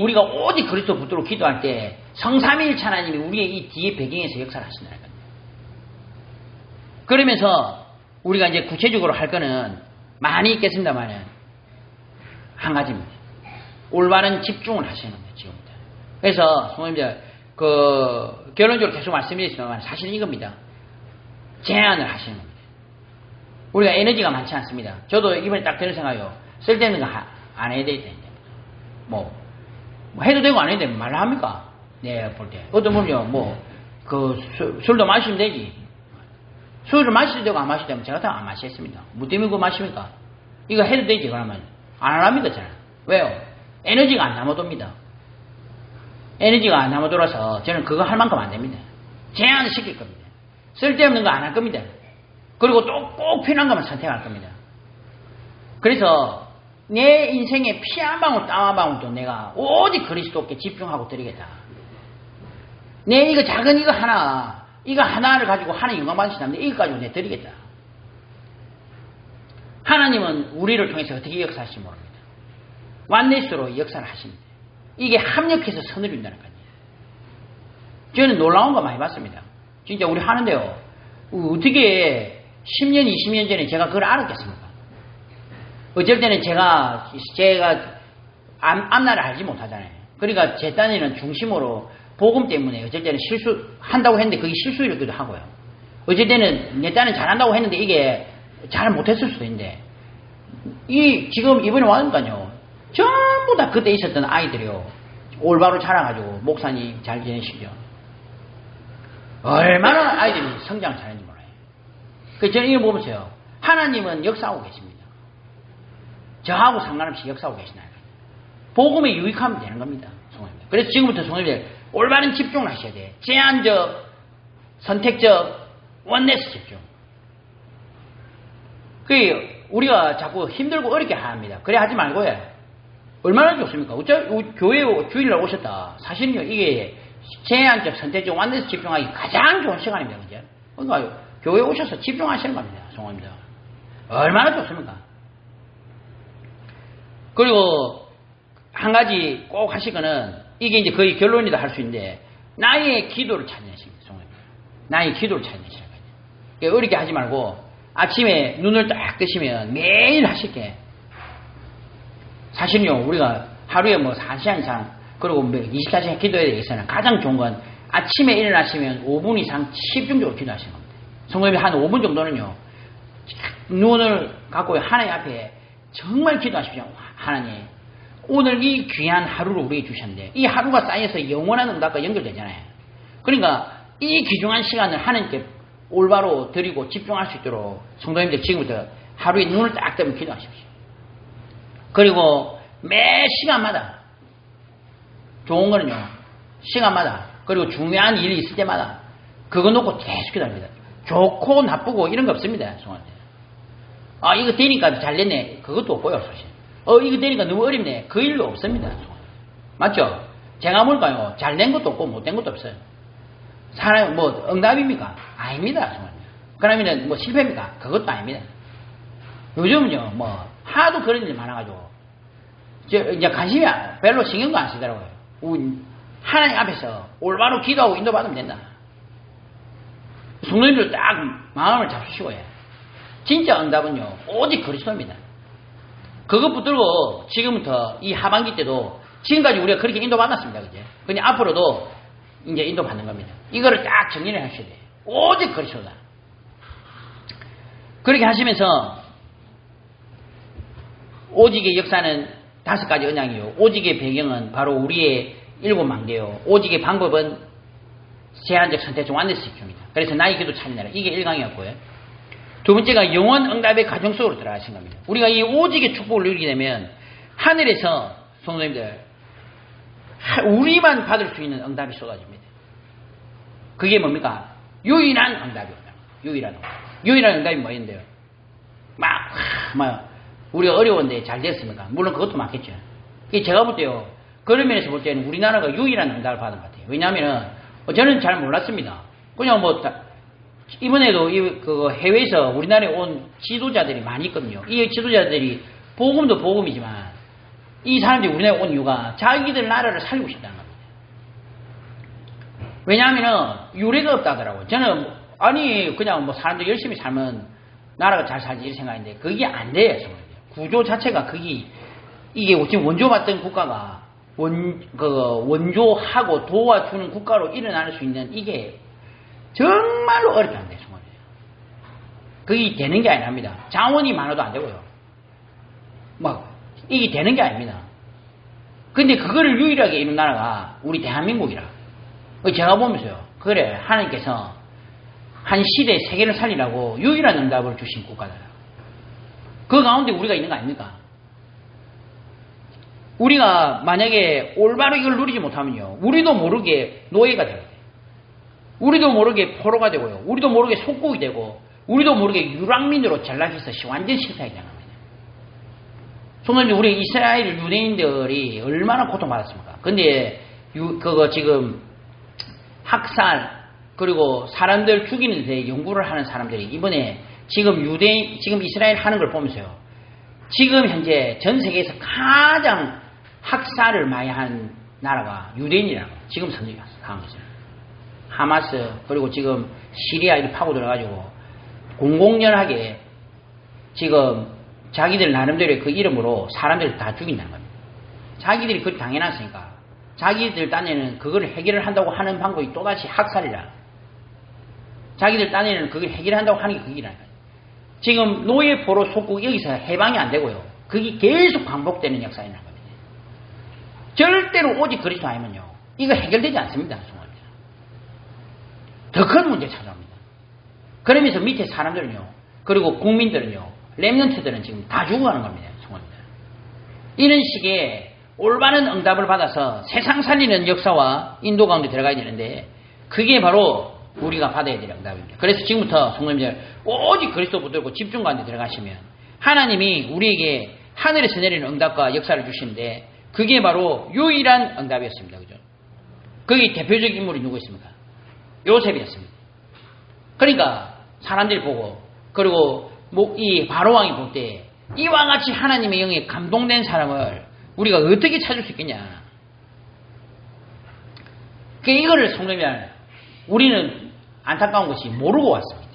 우리가 오직 그리스도 붙들고 기도할 때 성삼위일체 하나님이 우리의 이 뒤에 배경에서 역사를 하신다는 겁니다. 그러면서 우리가 이제 구체적으로 할 거는 많이 있겠습니다만은 한 가지입니다. 올바른 집중을 하시는 거예요, 지금부터. 그래서 성도님들, 결론적으로 계속 말씀드리지만 사실 이겁니다. 제한을 하시는 겁니다. 우리가 에너지가 많지 않습니다. 저도 이번에 딱 드는 생각이요. 쓸데있는 거 안 해야 되는데. 해도 되고 안 해도 되면 말로 합니까? 네, 볼 때. 어떤 분은요, 술도 마시면 되지. 술을 마셔도 되고 안 마셔도 되면 제가 다 안 마시겠습니다. 뭐 때문에 그거 마십니까? 이거 해도 되지, 그러면. 안 합니다, 저는. 왜요? 에너지가 안 남아돕니다. 에너지가 안 남아돌아서 저는 그거 할 만큼 안 됩니다. 제한을 시킬 겁니다. 쓸데없는 거 안 할 겁니다. 그리고 또 꼭 필요한 것만 선택할 겁니다. 그래서 내 인생에 피 한 방울 땀 한 방울도 내가 오직 그리스도께 집중하고 드리겠다. 내 이거 작은 이거 하나를 가지고 하나님 영광 받으시다면 이거 가지고 내가 드리겠다. 하나님은 우리를 통해서 어떻게 역사하실지 모릅니다. 완내스로 역사를 하십니다. 이게 합력해서 선을 이룬다는 거예요. 저는 놀라운 거 많이 봤습니다. 진짜 우리 하는데요. 어떻게 10년, 20년 전에 제가 그걸 알았겠습니까? 어쩔 때는 제가 앞날을 알지 못하잖아요. 그러니까 제 딴에는 중심으로 복음 때문에 어쩔 때는 실수한다고 했는데 그게 실수이기도 하고요. 어쩔 때는 내 딴은 잘한다고 했는데 이게 잘 못했을 수도 있는데 지금 이번에 왔으니까요. 전부 다 그때 있었던 아이들이요. 올바로 자라가지고 목사님 잘 지내시죠. 얼마나 아이들이 성장 잘했는지 몰라요. 그래서 저는 이걸 보면서요. 하나님은 역사하고 계십니다. 저하고 상관없이 역사하고 계시나요? 복음에 유익하면 되는 겁니다. 성도님들. 그래서 지금부터 성도님들 올바른 집중을 하셔야 돼요. 제한적, 선택적, 원네스 집중. 우리가 자꾸 힘들고 어렵게 합니다. 그래 하지 말고요. 얼마나 좋습니까? 교회에 주일날 오셨다. 사실은요, 이게 제한적, 선택적, 원네스 집중하기 가장 좋은 시간입니다. 그죠? 그러니까 교회에 오셔서 집중하시는 겁니다. 성도님들. 얼마나 좋습니까? 그리고 한 가지 꼭 하시거는 이게 이제 거의 결론이다 할 수 있는데 나의 기도를 찾으십니다. 나의 기도를 찾으시는 거예요. 어렵게 하지 말고 아침에 눈을 딱 뜨시면 매일 하실게. 사실은요 우리가 하루에 뭐 4시간 이상 그리고 24시간 기도해야 되겠어요. 가장 좋은 건 아침에 일어나시면 5분 이상 집중적으로 기도하시는 겁니다. 성도님이 한 5분 정도는요 눈을 갖고 하나님 앞에 정말 기도하십시오. 하나님 오늘 이 귀한 하루를 우리에게 주셨는데 이 하루가 쌓여서 영원한 응답과 연결되잖아요. 그러니까 이 귀중한 시간을 하나님께 올바로 드리고 집중할 수 있도록 성도님들 지금부터 하루에 눈을 딱 뜨면 기도하십시오. 그리고 매 시간마다 좋은 거는요 시간마다 그리고 중요한 일이 있을 때마다 그거 놓고 계속 기도합니다. 좋고 나쁘고 이런 거 없습니다. 아 이거 되니까 잘 됐네 그것도 없고요. 사실 이거 되니까 너무 어렵네 그 일도 없습니다. 맞죠? 제가 뭘까요? 잘 된 것도 없고 못 된 것도 없어요. 사람 뭐 응답입니까? 아닙니다. 그러면 뭐 실패입니까? 그것도 아닙니다. 요즘은요 뭐 하도 그런 일이 많아가지고 이제 관심이 별로 신경도 안 쓰더라고요. 하나님 앞에서 올바로 기도하고 인도받으면 된다. 성도님들 딱 마음을 잡수시고 해. 진짜 응답은요 오직 그리스도입니다. 그것 붙들고 지금부터 이 하반기 때도 지금까지 우리가 그렇게 인도받았습니다. 그죠? 그냥 앞으로도 이제 인도받는 겁니다. 이거를 딱 정리를 하셔야 돼요. 오직 그리스도다. 그렇게 하시면서 오직의 역사는 5가지 언약이요. 오직의 배경은 바로 우리의 7만개요. 오직의 방법은 제한적 선택적 완전히 집중입니다. 그래서 나의 기도 찾느라 이게 1강이었고요. 두 번째가 영원 응답의 가정 속으로 들어가신 겁니다. 우리가 이 오직의 축복을 누리게 되면 하늘에서 성도님들 우리만 받을 수 있는 응답이 쏟아집니다. 그게 뭡니까? 유일한 응답입니다. 유일한 응답이 뭐였는데요? 우리가 어려운데 잘 됐습니까? 물론 그것도 맞겠죠. 제가 볼 때요. 그런 면에서 볼 때는 우리나라가 유일한 응답을 받은 것 같아요. 왜냐하면 저는 잘 몰랐습니다. 그냥 이번에도 해외에서 우리나라에 온 지도자들이 많이 있거든요. 이 지도자들이 복음도 복음이지만 이 사람들이 우리나라에 온 이유가 자기들 나라를 살리고 싶다는 겁니다. 왜냐하면 유례가 없다 하더라고요. 저는 그냥 사람들이 열심히 살면 나라가 잘 살지 이런 생각인데 그게 안 돼요. 구조 자체가 이게 지금 원조받던 국가가 원조하고 도와주는 국가로 일어날 수 있는 이게 정말로 어렵게 안 돼요. 그게 되는 게 아니랍니다. 자원이 많아도 안 되고요. 이게 되는 게 아닙니다. 근데 그거를 유일하게 이룬 나라가 우리 대한민국이라. 제가 보면서요. 그래, 하나님께서 한 시대 세계를 살리라고 유일한 응답을 주신 국가다. 그 가운데 우리가 있는 거 아닙니까? 우리가 만약에 올바로 이걸 누리지 못하면요. 우리도 모르게 노예가 되고 우리도 모르게 포로가 되고요. 우리도 모르게 속국이 되고 우리도 모르게 유랑민으로 전락해서 완전 실패하게 되는 겁니다. 손님 우리 이스라엘 유대인들이 얼마나 고통받았습니까? 근데 지금 학살 그리고 사람들 죽이는 데 연구를 하는 사람들이 이번에 지금 이스라엘 하는 걸 보면서요. 지금 현재 전 세계에서 가장 학살을 많이 한 나라가 유대인이라고 지금 선정이 상황이죠. 하마스 그리고 지금 시리아 이렇게 파고 들어가지고 공공연하게 지금 자기들 나름대로의 그 이름으로 사람들을 다 죽인다는 겁니다. 자기들이 그렇게 당해놨으니까 자기들 딴에는 그거를 해결을 한다고 하는 방법이 또다시 학살이라. 자기들 딴에는 그걸 해결한다고 하는 게 그게 아니라. 지금 노예 포로 속국 여기서 해방이 안 되고요. 그게 계속 반복되는 역사이라는 겁니다. 절대로 오직 그리스도 아니면요, 이거 해결되지 않습니다. 더 큰 문제 찾아옵니다. 그러면서 밑에 사람들은요, 그리고 국민들은요, 렘넌트들은 지금 다 죽어가는 겁니다. 이런 식의 올바른 응답을 받아서 세상 살리는 역사와 인도 가운데 들어가야 되는데, 그게 바로 우리가 받아야 될 응답입니다. 그래서 지금부터 성도님들 오직 그리스도 붙들고 집중 가운데 들어가시면 하나님이 우리에게 하늘에서 내리는 응답과 역사를 주시는데, 그게 바로 유일한 응답이었습니다. 그죠? 거기 대표적인 인물이 누구 있습니까? 요셉이었습니다. 그러니까 사람들이 보고, 그리고 이 바로왕이 볼 때 이와 같이 하나님의 영에 감동된 사람을 우리가 어떻게 찾을 수 있겠냐. 이거를 성도님들, 우리는 안타까운 것이 모르고 왔습니다.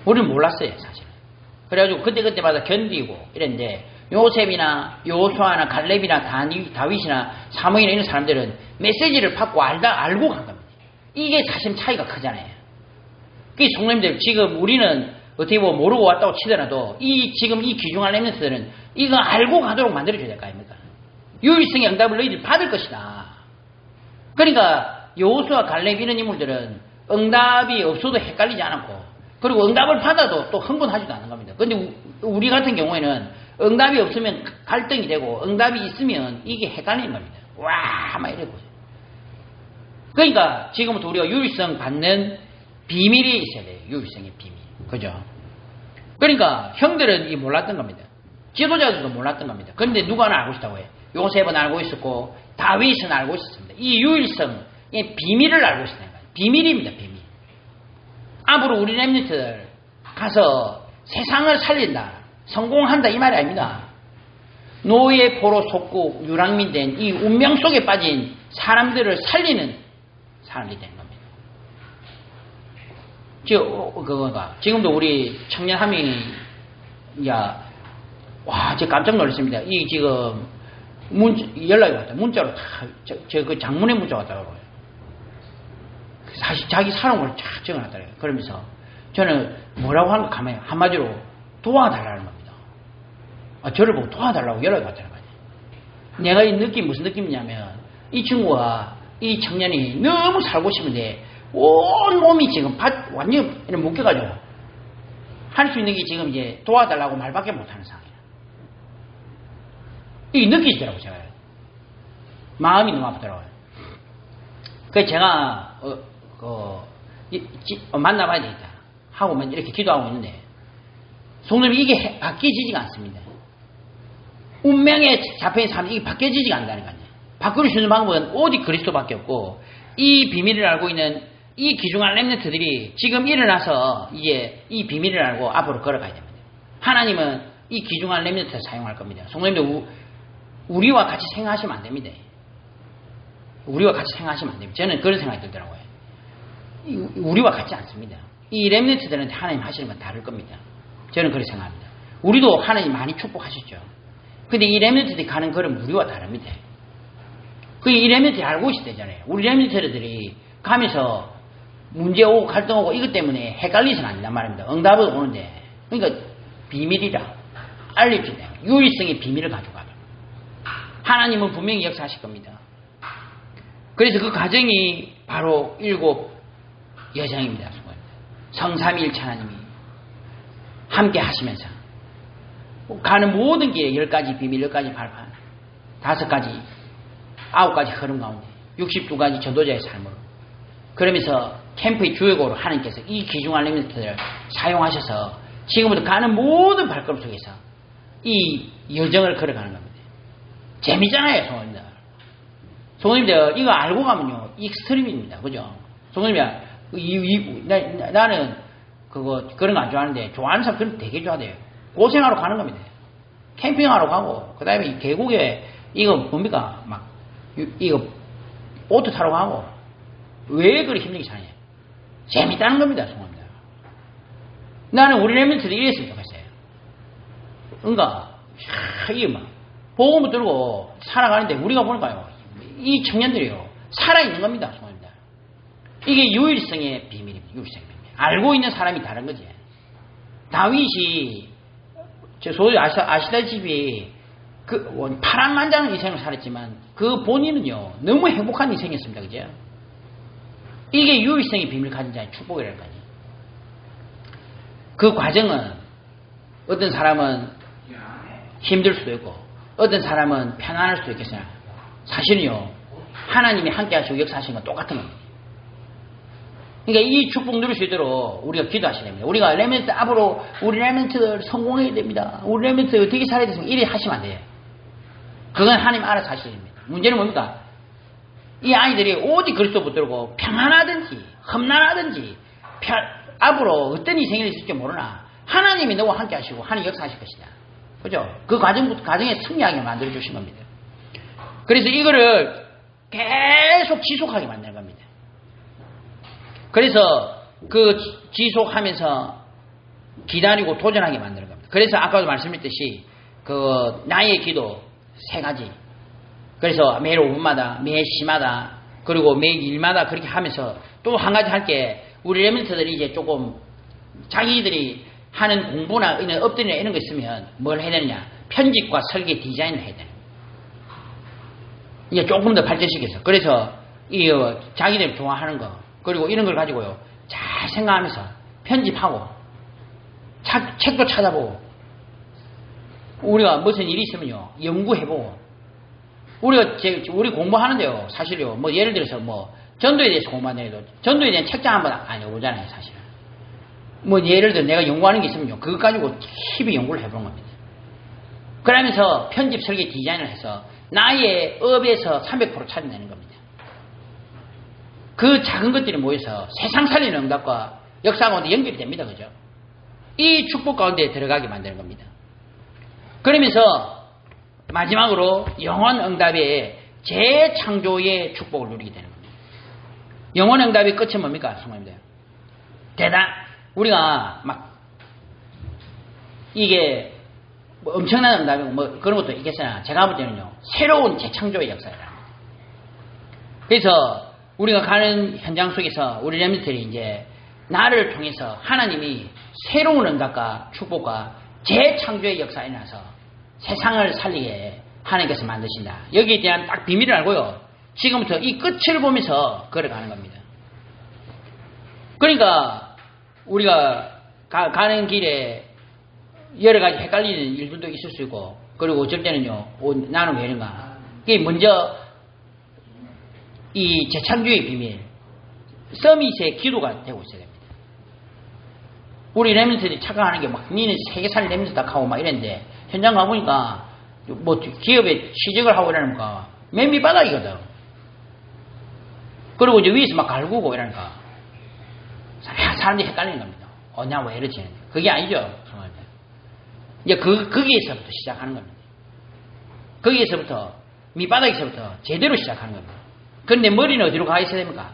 우리는 몰랐어요, 사실은. 그래가지고 그때마다 견디고 이랬는데, 요셉이나 요수아나 갈렙이나 다윗이나 사무엘이나 이런 사람들은 메시지를 받고 알고 간 겁니다. 이게 사실 차이가 크잖아요. 그 성도님들, 지금 우리는 어떻게 보면 모르고 왔다고 치더라도 지금 이 귀중한 렘넌트들은 이거 알고 가도록 만들어줘야 될 거 아닙니까? 유일성의 응답을 너희들 받을 것이다. 그러니까 여호수아, 갈렙 이런 인물들은 응답이 없어도 헷갈리지 않았고, 그리고 응답을 받아도 또 흥분하지도 않는 겁니다. 그런데 우리 같은 경우에는 응답이 없으면 갈등이 되고, 응답이 있으면 이게 헷갈리는 겁니다. 와, 막 이러고. 그러니까 지금부터 우리가 유일성 받는 비밀이 있어야 돼요. 유일성의 비밀. 그죠? 그러니까 형들은 이 몰랐던 겁니다. 지도자들도 몰랐던 겁니다. 그런데 누가 알고 있다고 해요? 요셉은 알고 있었고 다윗은 알고 있었습니다. 이 유일성의 비밀을 알고 있었다는 거예요. 비밀입니다. 비밀. 앞으로 우리 렘넌트들 가서 세상을 살린다, 성공한다, 이 말이 아닙니다. 노예 포로 속고 유랑민 된 이 운명 속에 빠진 사람들을 살리는 사람들이 되는 겁니다. 지금도 우리 청년 한 명이, 제가 깜짝 놀랐습니다. 이 지금 연락이 왔다. 문자로 그 장문의 문자 왔다고. 사실 자기 사랑을 쫙 적어놨더라고요. 그러면서 저는 뭐라고 하는 거 가만히 한마디로 도와달라는 겁니다. 저를 보고 도와달라고 연락이 왔다는 거예요. 내가 이 느낌 무슨 느낌이냐면, 이 친구가, 이 청년이 너무 살고 싶은데 온 몸이 지금 완전히 묶여가지고 할 수 있는 게 지금 이제 도와달라고 말밖에 못하는 상황이에요. 이게 느끼시더라고요. 제가 마음이 너무 아프더라고요. 그래서 제가 만나봐야 되겠다 하고 이렇게 기도하고 있는데, 성도님, 이게 바뀌어지지가 않습니다. 운명에 잡혀있는 사람이 이게 바뀌어지지가 않는다는 거예요. 바꿀 수 있는 방법은 오직 그리스도밖에 없고, 이 비밀을 알고 있는 이 귀중한 렘넌트들이 지금 일어나서 이제 이 비밀을 알고 앞으로 걸어가야 됩니다. 하나님은 이 귀중한 렘넌트를 사용할 겁니다. 성도님들, 우리와 같이 생각하시면 안 됩니다. 우리와 같이 생각하시면 안 됩니다. 저는 그런 생각이 들더라고요. 우리와 같지 않습니다. 이 렘넌트들한테 하나님 하시는 건 다를 겁니다. 저는 그렇게 생각합니다. 우리도 하나님 많이 축복하셨죠. 근데 이 렘넌트들이 가는 걸은 우리와 다릅니다. 이 렘넌트들이 알고 있었대잖아요. 우리 렘넌트들이 가면서 문제 오고 갈등 오고 이것 때문에 헷갈리서는 안 된단 말입니다. 응답은 오는데, 그러니까 비밀이라 알려주세요. 유일성의 비밀을 가져가요. 하나님은 분명히 역사하실 겁니다. 그래서 그 과정이 바로 7 여정입니다. 성삼위일체 하나님이 함께 하시면서 가는 모든 길에 10가지 비밀, 10가지 발판, 5가지, 9가지 흐름 가운데 62가지 전도자의 삶으로, 그러면서 캠프의 주역으로 하나님께서 이 귀중한 렘넌트들을 사용하셔서 지금부터 가는 모든 발걸음 속에서 이 여정을 걸어가는 겁니다. 재미잖아요, 성도님들. 성도님들, 이거 알고 가면요, 익스트림입니다. 그죠? 성도님들, 나는 그런 거 안 좋아하는데, 좋아하는 사람 그런 거 되게 좋아해요. 고생하러 가는 겁니다. 캠핑하러 가고, 그 다음에 계곡에, 이거 뭡니까? 이거, 보트 타러 가고, 왜 그렇게 힘들게 사냐? 재밌다는 겁니다, 성도님들. 나는 우리 렘넌트들이 이랬으면 좋겠어요. 그러니까, 이게 복음을 들고 살아가는데, 우리가 보니까요, 이 청년들이요, 살아있는 겁니다, 성도님들. 이게 유일성의 비밀입니다, 유일성의 비밀. 알고 있는 사람이 다른 거지. 다윗이 소위 아시다시피 파란만장한 인생을 살았지만 그 본인은요 너무 행복한 인생이었습니다. 그죠? 이게 유일성의 비밀 가진 자의 축복이랄까요. 그 과정은 어떤 사람은 힘들 수도 있고 어떤 사람은 편안할 수도 있겠어요. 사실은요 하나님이 함께 하시고 역사하시는 건 똑같은 겁니다. 그러니까 이 축복 누릴 수 있도록 우리가 기도하셔야 됩니다. 우리가 레멘트 앞으로 우리 레멘트 성공해야 됩니다. 우리 레멘트 어떻게 살아야 되습니까? 이래 하시면 안 돼요. 그건 하나님 알아서 하셔야 됩니다. 문제는 뭡니까? 이 아이들이 오직 그리스도 붙들고 평안하든지 험난하든지 앞으로 어떤 인생이 있을지 모르나 하나님이 너와 함께 하시고 하나님 역사하실 것이다. 그죠? 그 과정에 승리하게 만들어주신 겁니다. 그래서 이거를 계속 지속하게 만드는 겁니다. 그래서 그 지속하면서 기다리고 도전하게 만드는 겁니다. 그래서 아까도 말씀드렸듯이 그 나의 기도 3가지. 그래서 매일 5분마다, 매 시마다, 그리고 매 일마다 그렇게 하면서 또 한 가지 할 게 우리 레멘트들이 이제 조금 자기들이 하는 공부나 이런 업들이나 이런 거 있으면 뭘 해야 되느냐. 편집과 설계 디자인을 해야 되는 이제 조금 더 발전시켜서. 그래서 이 자기들이 좋아하는 거 그리고 이런 걸 가지고요. 잘 생각하면서 편집하고 책도 찾아보고 우리가 무슨 일이 있으면요. 연구해보고 우리 공부하는데요. 사실요. 뭐 예를 들어서 뭐 전도에 대해서 공부한다 해도 전도에 대한 책장 한번 안 해보잖아요. 사실은. 뭐 예를 들어 내가 연구하는 게 있으면요. 그거 가지고 깊이 연구를 해보는 겁니다. 그러면서 편집, 설계, 디자인을 해서 나의 업에서 300% 찾아내는 겁니다. 그 작은 것들이 모여서 세상 살리는 응답과 역사 가운데 연결이 됩니다. 그죠? 이 축복 가운데 들어가게 만드는 겁니다. 그러면서 마지막으로 영원 응답의 재창조의 축복을 누리게 되는 겁니다. 영원 응답의 끝은 뭡니까? 성도님들. 우리가 막 이게 뭐 엄청난 응답이고 뭐 그런 것도 있겠으나 제가 볼 때는요. 새로운 재창조의 역사예요. 그래서 우리가 가는 현장 속에서 우리 레멘트들이 이제 나를 통해서 하나님이 새로운 응답과 축복과 재창조의 역사에 나서 세상을 살리게 하나님께서 만드신다. 여기에 대한 딱 비밀을 알고요. 지금부터 이 끝을 보면서 걸어가는 겁니다. 그러니까 우리가 가는 길에 여러 가지 헷갈리는 일들도 있을 수 있고 그리고 어쩔 때는요. 나는 왜 이런가. 그게 먼저 이 재창조의 비밀 서밋의 기도가 되고 있어야 됩니다. 우리 레멘트들이 착각하는 게 막 니는 세계살 레멘트 딱 하고 막 이랬는데 현장 가보니까 뭐 기업에 취직을 하고 이러니까 맨 밑바닥이거든. 그리고 이제 위에서 막 갈구고 이러니까 사람들이 헷갈리는 겁니다. 나 왜 이러지? 그게 아니죠. 이제 거기에서부터 시작하는 겁니다. 거기에서부터 밑바닥에서부터 제대로 시작하는 겁니다. 그런데 머리는 어디로 가 있어야 됩니까?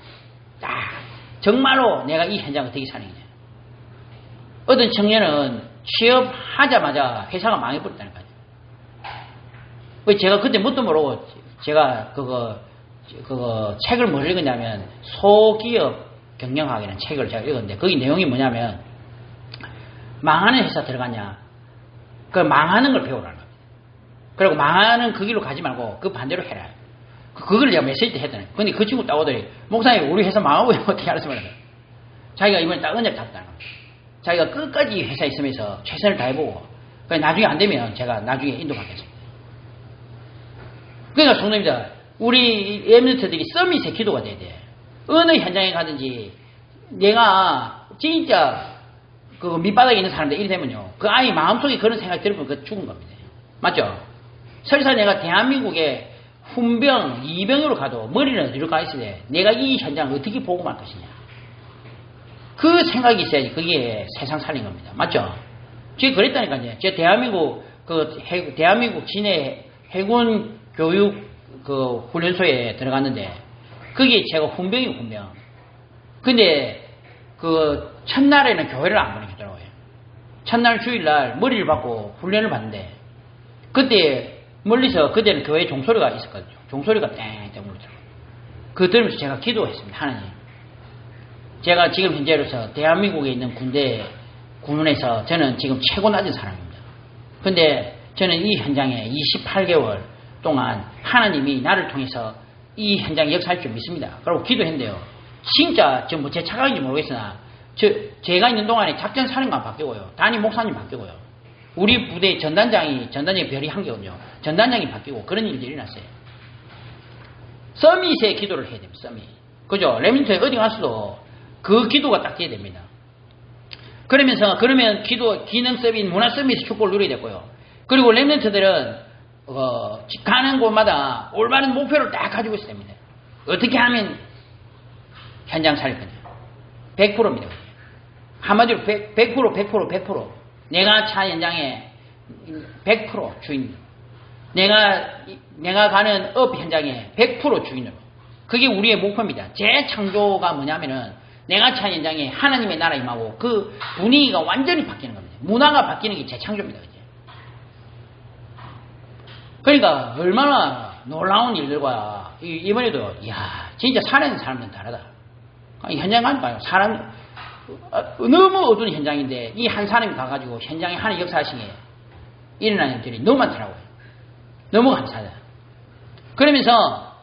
정말로 내가 이 현장을 어떻게 사는 거냐. 어떤 청년은 취업하자마자 회사가 망해버렸다는 거죠. 제가 그때 뭣도 모르고 제가 그거 책을 뭘 읽었냐면 소기업 경영학이라는 책을 제가 읽었는데 거기 내용이 뭐냐면 망하는 회사 들어갔냐 그 망하는 걸 배우라는 겁니다. 그리고 망하는 그 길로 가지 말고 그 반대로 해라. 그걸 내가 메시지 때 했더니 근데 그 친구 따오더니 목사님 우리 회사 망하고 있는 어떻게 알았으면 자기가 이번에 딱 은혜를 탔다는 겁니다. 자기가 끝까지 회사에 있으면서 최선을 다해보고 나중에 안 되면 제가 나중에 인도받겠습니다. 그러니까 성도님들 우리 레멘트들이 서밋의 기도가 돼야 돼. 어느 현장에 가든지 내가 진짜 그 밑바닥에 있는 사람들 이리 되면요. 그 아이 마음속에 그런 생각이 들으면 그 죽은 겁니다. 맞죠? 설사 내가 대한민국에 훈병, 이병으로 가도 머리는 어디로 가 있어야 돼. 내가 이 현장을 어떻게 보고 말 것이냐. 그 생각이 있어야지 그게 세상 살린 겁니다. 맞죠? 제가 그랬다니까요. 제가 대한민국 진해 해군 교육 그 훈련소에 들어갔는데 거기에 제가 훈병. 근데 그 첫날에는 교회를 안 보내주더라고요. 첫날 주일날 머리를 받고 훈련을 받는데 그때 멀리서 그때는 교회 종소리가 있었거든요. 종소리가 땡땡 울더라고요. 그거 들으면서 제가 기도했습니다. 하나님. 제가 지금 현재로서 대한민국에 있는 군대에서 저는 지금 최고 낮은 사람입니다. 근데 저는 이 현장에 28개월 동안 하나님이 나를 통해서 이 현장에 역사할 줄 믿습니다. 그리고 기도했는데요. 진짜 뭐 제 착각인지 모르겠으나 제가 있는 동안에 작전사령관 바뀌고요. 담임 목사님 바뀌고요. 우리 부대 전단장이 별이 한 개거든요. 전단장이 바뀌고 그런 일들이 일어났어요. 서밋에 기도를 해야 됩니다. 서밋. 그죠? 레민트에 어디 가서도 그 기도가 딱 돼야 됩니다. 그러면 기능 서밋, 문화 서밋의 축복을 누려야 되고요. 그리고 레민트들은 가는 곳마다 올바른 목표를 딱 가지고 있어야 됩니다. 어떻게 하면 현장 살릴 거냐. 100%입니다. 한마디로 100%. 내가 차 현장에 100% 주인. 내가 가는 업 현장에 100% 주인으로. 그게 우리의 목표입니다. 재창조가 뭐냐면은 내가 차 현장에 하나님의 나라 임하고 그 분위기가 완전히 바뀌는 겁니다. 문화가 바뀌는 게 재창조입니다. 그죠? 그러니까 얼마나 놀라운 일들과 이번에도 이야 진짜 살아있는 사람들은 다르다. 현장 가니까요. 사람 너무 어두운 현장인데 이 한 사람이 가가지고 현장에 하는 역사하신 게 일어나는 일들이 너무 많더라고요. 너무 감사하다. 그러면서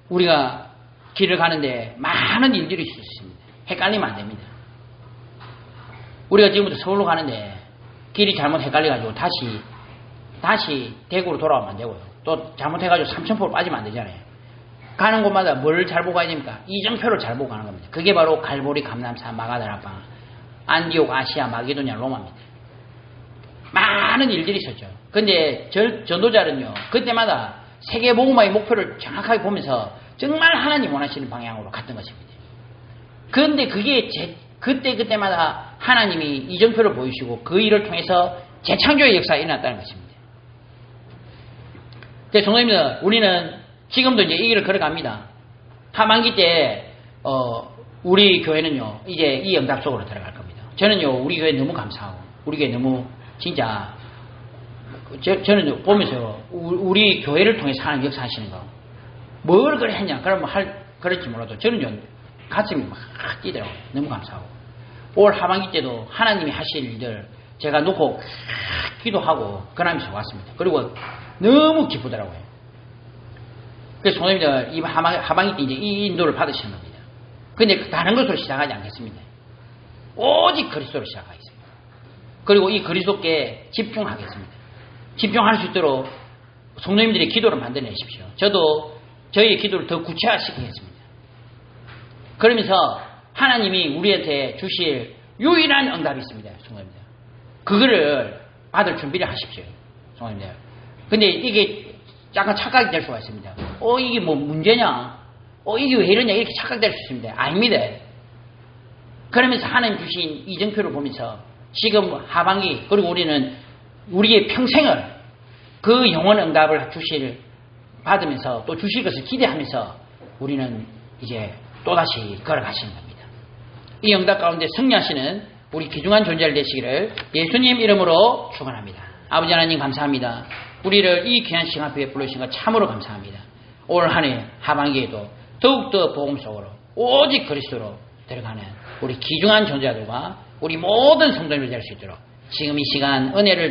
우리가 길을 가는데 많은 일들이 있을 수 있습니다. 헷갈리면 안 됩니다. 우리가 지금부터 서울로 가는데 길이 잘못 헷갈려가지고 다시 대구로 돌아오면 안 되고요. 또 잘못해가지고 삼천포로 빠지면 안 되잖아요. 가는 곳마다 뭘 잘 보고 가야 됩니까? 이정표를 잘 보고 가는 겁니다. 그게 바로 갈보리, 감남산, 마가다라방, 안디옥, 아시아, 마게도냐, 로마입니다. 많은 일들이 있었죠. 근데 전도자는요, 그때마다 세계복음화의 목표를 정확하게 보면서 정말 하나님 원하시는 방향으로 갔던 것입니다. 그런데 그게 그때마다 하나님이 이정표를 보이시고 그 일을 통해서 재창조의 역사가 일어났다는 것입니다. 그래서 성도님들, 우리는 지금도 이제 이 길을 걸어갑니다. 하반기 때, 우리 교회는요, 이제 이 응답 속으로 들어갈 겁니다. 저는요, 우리 교회 너무 감사하고, 우리 교회 너무, 진짜, 저는 보면서, 우리 교회를 통해서 하나님 역사하시는 거, 뭘 그래 했냐, 그러면 그럴지 몰라도, 저는요, 가슴이 막 뛰더라고요. 너무 감사하고. 올 하반기 때도 하나님이 하실 일들, 제가 놓고 기도하고, 그러면서 왔습니다. 그리고 너무 기쁘더라고요. 그래서 성도님들, 이 하반기 때 이제 이 인도를 받으시는 겁니다. 근데 다른 것으로 시작하지 않겠습니다. 오직 그리스도로 시작하겠습니다. 그리고 이 그리스도께 집중하겠습니다. 집중할 수 있도록 성도님들의 기도를 만들어내십시오. 저도 저희의 기도를 더 구체화시키겠습니다. 그러면서 하나님이 우리한테 주실 유일한 응답이 있습니다. 성도님들. 그거를 받을 준비를 하십시오. 성도님들. 근데 이게 약간 착각이 될 수가 있습니다. 이게 뭐 문제냐? 이게 왜 이러냐? 이렇게 착각될 수 있습니다. 아닙니다. 그러면서 하나님 주신 이정표를 보면서 지금 하반기, 그리고 우리는 우리의 평생을 그 영원 응답을 받으면서 또 주실 것을 기대하면서 우리는 이제 또다시 걸어가시는 겁니다. 이 응답 가운데 승리하시는 우리 귀중한 존재를 되시기를 예수님 이름으로 축원합니다. 아버지 하나님 감사합니다. 우리를 이 귀한 시간 앞에 불러주신 것 참으로 감사합니다. 올 한 해 하반기에도 더욱더 복음 속으로 오직 그리스도로 들어가는 우리 귀중한 존재들과 우리 모든 성도님들 될 수 있도록 지금 이 시간 은혜를